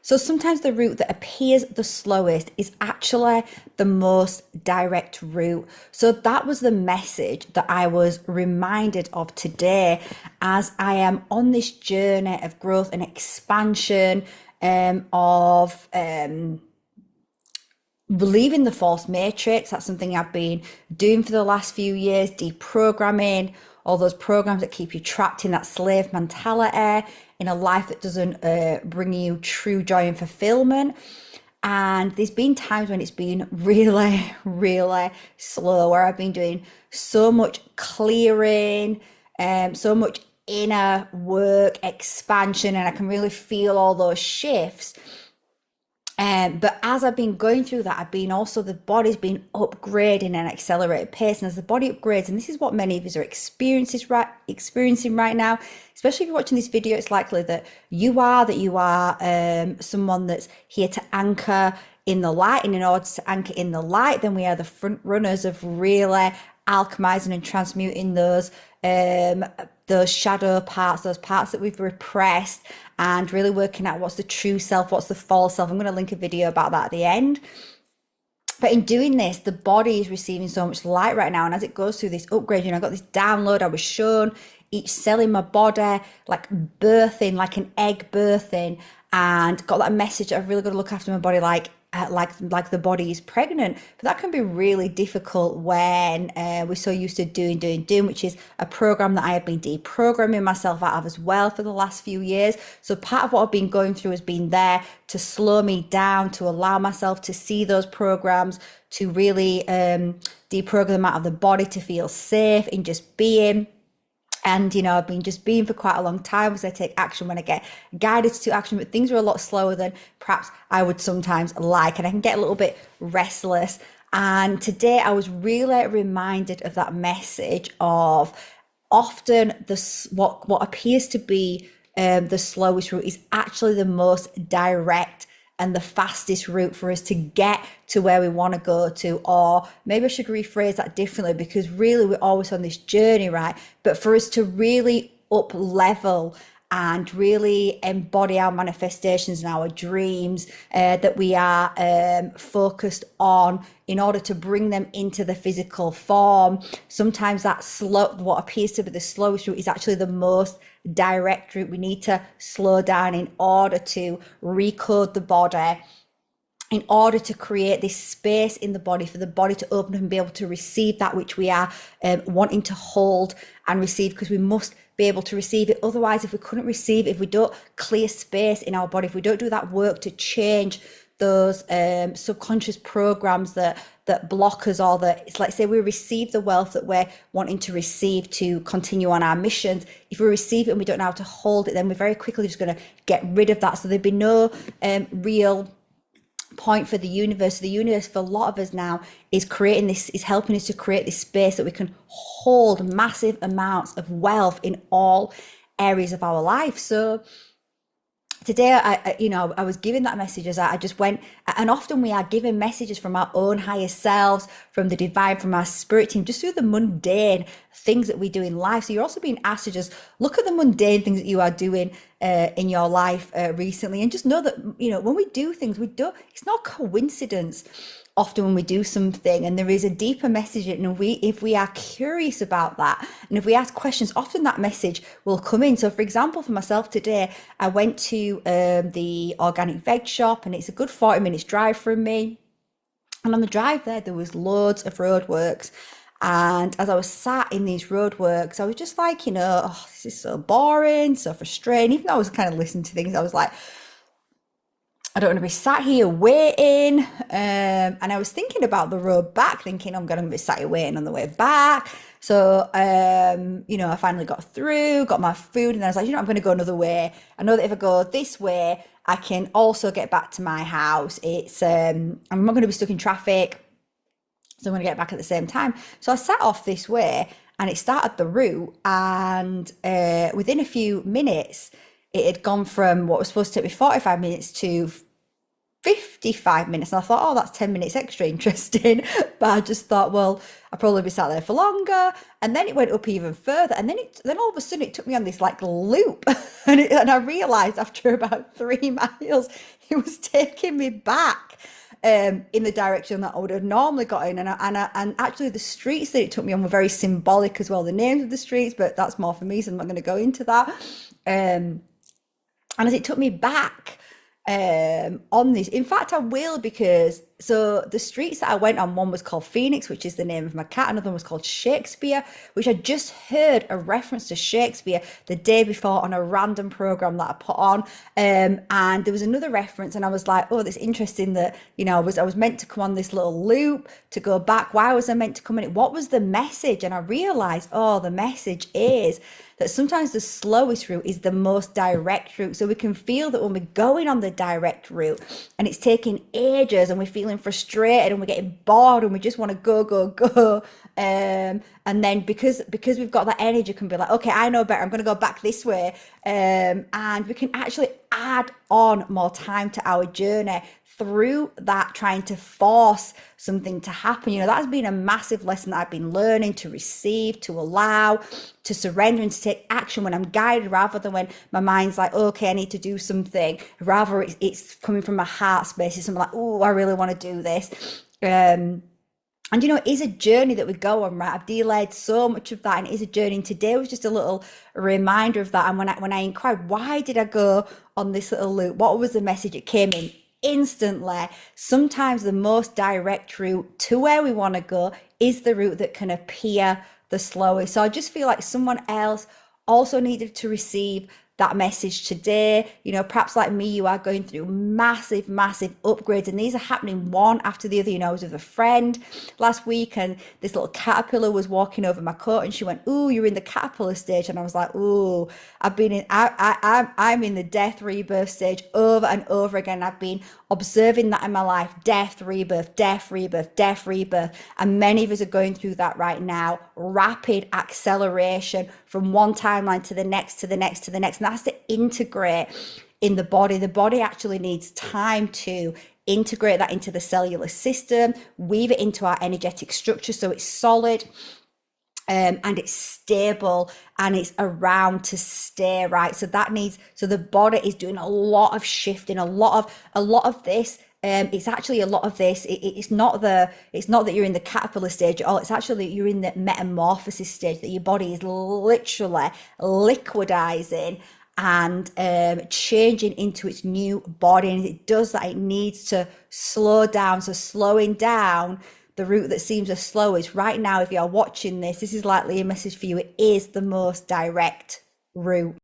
So sometimes the route that appears the slowest is actually the most direct route. So that was the message that I was reminded of today as I am on this journey of growth and expansion, of believing the false matrix. That's something I've been doing for the last few years, deprogramming all those programs that keep you trapped in that slave mentality, in a life that doesn't bring you true joy and fulfillment. And there's been times when it's been really, really slow, where I've been doing so much clearing, so much inner work, expansion, and I can really feel all those shifts. But as I've been going through that, I've been also, the body's been upgrading at an accelerated pace. And as the body upgrades, and this is what many of us are experiencing right now, especially if you're watching this video, it's likely that you are someone that's here to anchor in the light. And in order to anchor in the light, then we are the front runners of really alchemizing and transmuting those shadow parts, those parts that we've repressed, and really working out what's the true self, what's the false self. I'm going to link a video about that at the end. But in doing this, the body is receiving so much light right now. And as it goes through this upgrade, I got this download. I was shown each cell in my body, like birthing, like an egg birthing, and got that message. I've really got to look after my body like the body is pregnant. But that can be really difficult when we're so used to doing, which is a program that I have been deprogramming myself out of as well for the last few years. So part of what I've been going through has been there to slow me down, to allow myself to see those programs, to really deprogram them out of the body, to feel safe in just being. And, I've been just being for quite a long time, because I take action when I get guided to action, but things are a lot slower than perhaps I would sometimes like, and I can get a little bit restless. And today I was really reminded of that message of often what appears to be the slowest route is actually the most direct and the fastest route for us to get to where we want to go to. Or maybe I should rephrase that differently, because really we're always on this journey, right? But for us to really up level and really embody our manifestations and our dreams that we are focused on, in order to bring them into the physical form, sometimes what appears to be the slowest route is actually the most direct route. We need to slow down in order to recode the body, in order to create this space in the body for the body to open up and be able to receive that which we are wanting to hold and receive, because we must be able to receive it. Otherwise, if we couldn't receive it, if we don't clear space in our body, if we don't do that work to change those subconscious programs that block us, or that it's like, say we receive the wealth that we're wanting to receive to continue on our missions, if we receive it and we don't know how to hold it, then we're very quickly just going to get rid of that. So there'd be no real point for the universe. The universe for a lot of us now is helping us to create this space that we can hold massive amounts of wealth in all areas of our life. So today, I was given that message as I just went, and often we are given messages from our own higher selves, from the divine, from our spirit team, just through the mundane things that we do in life. So you're also being asked to just look at the mundane things that you are doing in your life recently, and just know that, when we do things, it's not coincidence. Often when we do something and there is a deeper message, and if we are curious about that, and if we ask questions, often that message will come in. So for example, for myself today, I went to the organic veg shop, and it's a good 40 minutes drive from me. And on the drive there was loads of roadworks. And as I was sat in these roadworks, I was just like, this is so boring, so frustrating. Even though I was kind of listening to things, I was like, I don't want to be sat here waiting. And I was thinking about the road back, thinking I'm going to be sat here waiting on the way back. So, I finally got through, got my food, and I was like, I'm going to go another way. I know that if I go this way, I can also get back to my house. I'm not going to be stuck in traffic, so I'm going to get back at the same time. So I sat off this way, and it started the route, and within a few minutes, it had gone from what was supposed to take me 45 minutes to 55 minutes. And I thought, oh, that's 10 minutes extra interesting. But I just thought, well, I'll probably be sat there for longer. And then it went up even further. And then all of a sudden it took me on this like loop. And I realized after about 3 miles, it was taking me back in the direction that I would have normally got in. And actually the streets that it took me on were very symbolic as well, the names of the streets, but that's more for me, so I'm not going to go into that. And as it took me back on this, in fact I will, because so the streets that I went on, one was called Phoenix, which is the name of my cat, another one was called Shakespeare, which I just heard a reference to Shakespeare the day before on a random program that I put on, and there was another reference, and I was like, oh, that's interesting that, you know, I was meant to come on this little loop to go back. Why was I meant to come in it? What was the message? And I realized, oh, the message is that sometimes the slowest route is the most direct route. So we can feel that when we're going on the direct route and it's taking ages and we're feeling frustrated and we're getting bored and we just want to go. And then because we've got that energy, can be like, okay, I know better, I'm going to go back this way. And we can actually add on more time to our journey through that, trying to force something to happen. You know, that's been a massive lesson that I've been learning to receive, to allow, to surrender and to take action when I'm guided, rather than when my mind's like, okay, I need to do something. Rather it's coming from my heart space. It's something like, oh, I really want to do this. And you know, it is a journey that we go on, right? I've delayed so much of that, and it is a journey. And today was just a little reminder of that. And when I inquired, why did I go on this little loop? What was the message? It came in instantly. Sometimes the most direct route to where we want to go is the route that can appear the slowest. So I just feel like someone else also needed to receive that message today. You know, perhaps like me, you are going through massive upgrades, and these are happening one after the other. You know, I was with a friend last week, and this little caterpillar was walking over my coat, and she went, "Ooh, you're in the caterpillar stage," and I was like, "Ooh, I'm in the death rebirth stage over and over again. I've been observing that in my life: death, rebirth, death, rebirth, death, rebirth." And many of us are going through that right now. Rapid acceleration from one timeline to the next, to the next, to the next. And that's to integrate in the body. The body actually needs time to integrate that into the cellular system, weave it into our energetic structure so it's solid. And it's stable and it's around to stay, right? So the body is doing a lot of shifting, a lot of this. It's actually a lot of this. It's not that you're in the caterpillar stage at all. It's actually you're in the metamorphosis stage, that your body is literally liquidizing and changing into its new body. And it does that, it needs to slow down. So slowing down, the route that seems the slowest right now, if you're watching this is likely a message for you. It is the most direct route.